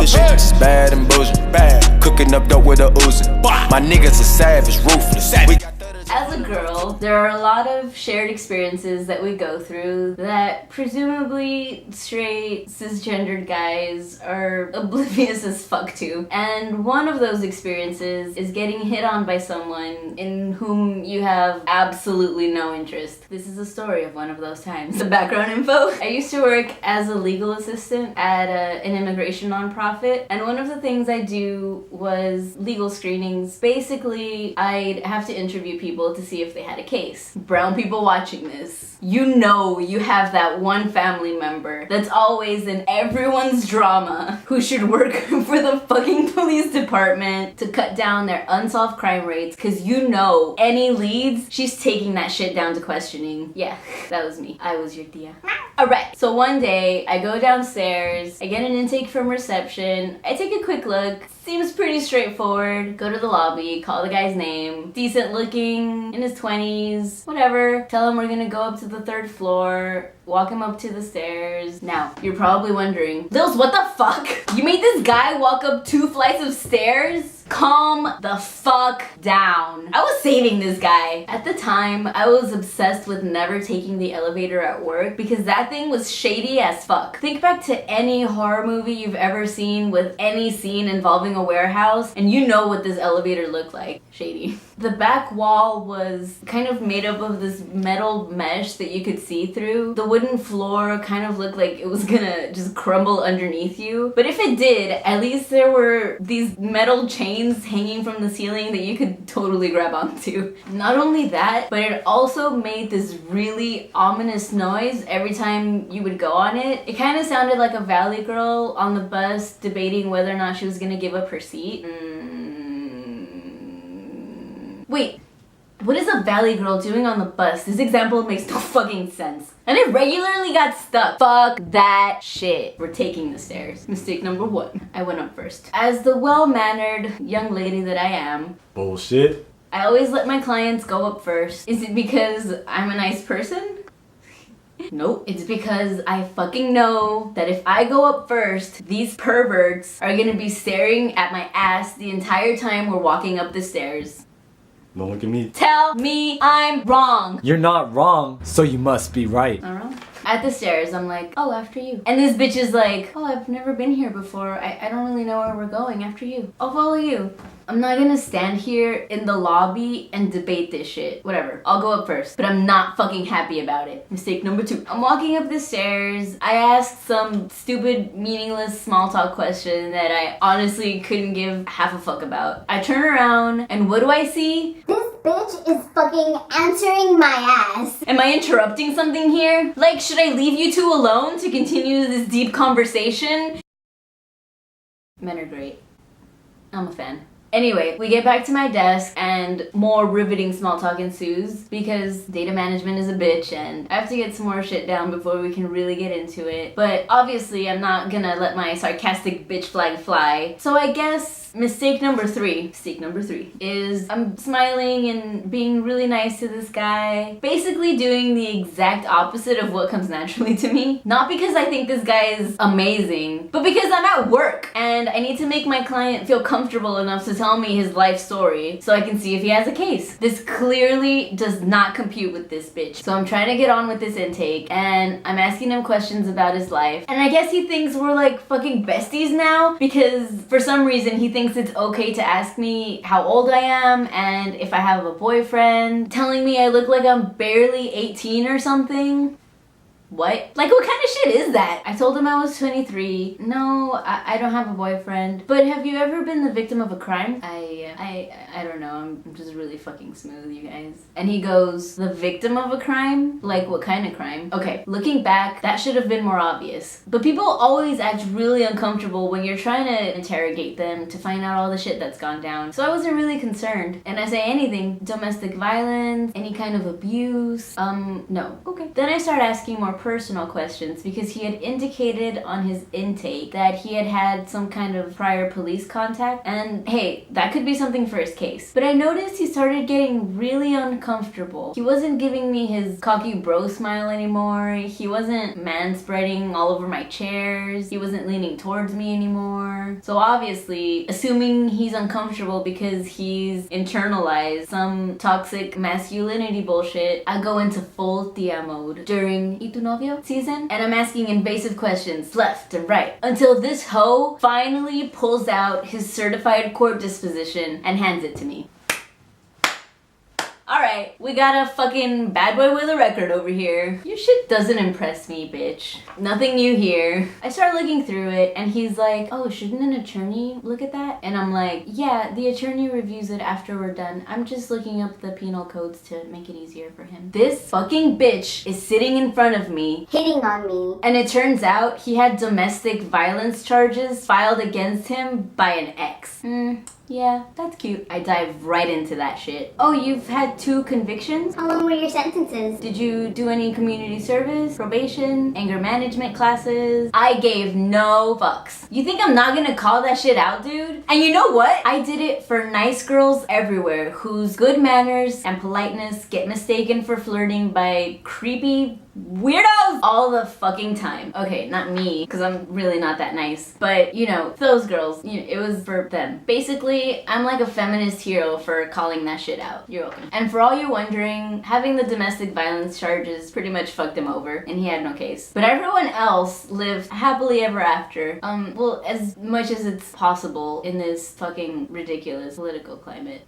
Bitches bad and boozing. Cooking up dope with a oozing. My niggas are savage, ruthless. As a girl, there are a lot of shared experiences that we go through that presumably straight, cisgendered guys are oblivious as fuck to. And one of those experiences is getting hit on by someone in whom you have absolutely no interest. This is a story of one of those times. The background info. I used to work as a legal assistant at an immigration nonprofit, and one of the things I do was legal screenings. Basically, I'd have to interview people to see if they had a case. Brown people watching this, you know you have that one family member that's always in everyone's drama who should work for the fucking police department to cut down their unsolved crime rates, because you know any leads, she's taking that shit down to questioning. Yeah, that was me. I was your tia. Alright, so one day I go downstairs, I get an intake from reception, I take a quick look, seems pretty straightforward, go to the lobby, call the guy's name, decent looking, in his 20s, whatever, tell him we're gonna go up to the 3rd floor, walk him up to the stairs. Now, you're probably wondering, Lils, what the fuck? You made this guy walk up 2 flights of stairs? Calm the fuck down. I was saving this guy. At the time, I was obsessed with never taking the elevator at work because that thing was shady as fuck. Think back to any horror movie you've ever seen with any scene involving a warehouse, and you know what this elevator looked like. Shady. The back wall was kind of made up of this metal mesh that you could see through. The wooden floor kind of looked like it was gonna just crumble underneath you. But if it did, at least there were these metal chains hanging from the ceiling that you could totally grab onto. Not only that, but it also made this really ominous noise every time you would go on it. It kind of sounded like a valley girl on the bus debating whether or not she was gonna give up her seat. Wait, what is a valley girl doing on the bus? This example makes no fucking sense. And it regularly got stuck. Fuck that shit. We're taking the stairs. Mistake number 1. I went up first. As the well-mannered young lady that I am, bullshit, I always let my clients go up first. Is it because I'm a nice person? Nope. It's because I fucking know that if I go up first, these perverts are gonna be staring at my ass the entire time we're walking up the stairs. Don't look at me. Tell me I'm wrong. You're not wrong, so you must be right. Not wrong. At the stairs, I'm like, oh, after you. And this bitch is like, oh, I've never been here before. I don't really know where we're going. After you. I'll follow you. I'm not gonna stand here in the lobby and debate this shit. Whatever. I'll go up first. But I'm not fucking happy about it. Mistake number 2. I'm walking up the stairs. I asked some stupid, meaningless small talk question that I honestly couldn't give half a fuck about. I turn around and what do I see? This bitch is fucking answering my ass. Am I interrupting something here? Like, should I leave you 2 alone to continue this deep conversation? Men are great. I'm a fan. Anyway, we get back to my desk and more riveting small talk ensues because data management is a bitch and I have to get some more shit down before we can really get into it. But obviously I'm not gonna let my sarcastic bitch flag fly. So I guess mistake number 3 is I'm smiling and being really nice to this guy. Basically doing the exact opposite of what comes naturally to me. Not because I think this guy is amazing, but because I'm at work and I need to make my client feel comfortable enough to tell me his life story so I can see if he has a case. This clearly does not compute with this bitch. So I'm trying to get on with this intake and I'm asking him questions about his life. And I guess he thinks we're like fucking besties now because for some reason he thinks it's okay to ask me how old I am and if I have a boyfriend, telling me I look like I'm barely 18 or something. What? Like, what kind of shit is that? I told him I was 23. No, I don't have a boyfriend. But have you ever been the victim of a crime? I don't know. I'm just really fucking smooth, you guys. And he goes, the victim of a crime? Like, what kind of crime? Okay, looking back, that should have been more obvious. But people always act really uncomfortable when you're trying to interrogate them to find out all the shit that's gone down. So I wasn't really concerned. And I say anything, domestic violence, any kind of abuse, no. Okay. Then I start asking more personal questions because he had indicated on his intake that he had had some kind of prior police contact, and hey, that could be something for his case. But I noticed he started getting really uncomfortable. He wasn't giving me his cocky bro smile anymore. He wasn't manspreading all over my chairs. He wasn't leaning towards me anymore. anymore. So obviously, assuming he's uncomfortable because he's internalized some toxic masculinity bullshit, I go into full tia mode during ¿Y tu novio? Season, and I'm asking invasive questions left and right until this hoe finally pulls out his certified court disposition and hands it to me. Alright, we got a fucking bad boy with a record over here. Your shit doesn't impress me, bitch. Nothing new here. I start looking through it and he's like, oh, shouldn't an attorney look at that? And I'm like, yeah, the attorney reviews it after we're done. I'm just looking up the penal codes to make it easier for him. This fucking bitch is sitting in front of me, Hitting on me. and it turns out he had domestic violence charges filed against him by an ex. Yeah, that's cute. I dive right into that shit. Oh, you've had 2 convictions? How long were your sentences? Did you do any community service, probation, anger management classes? I gave no fucks. You think I'm not gonna call that shit out, dude? And you know what? I did it for nice girls everywhere whose good manners and politeness get mistaken for flirting by creepy weirdos all the fucking time. Okay, not me, because I'm really not that nice. But, you know, those girls, you know, it was for them. Basically, I'm like a feminist hero for calling that shit out. You're welcome. And for all you're wondering, having the domestic violence charges pretty much fucked him over, and he had no case. But everyone else lived happily ever after. Well, as much as it's possible in this fucking ridiculous political climate.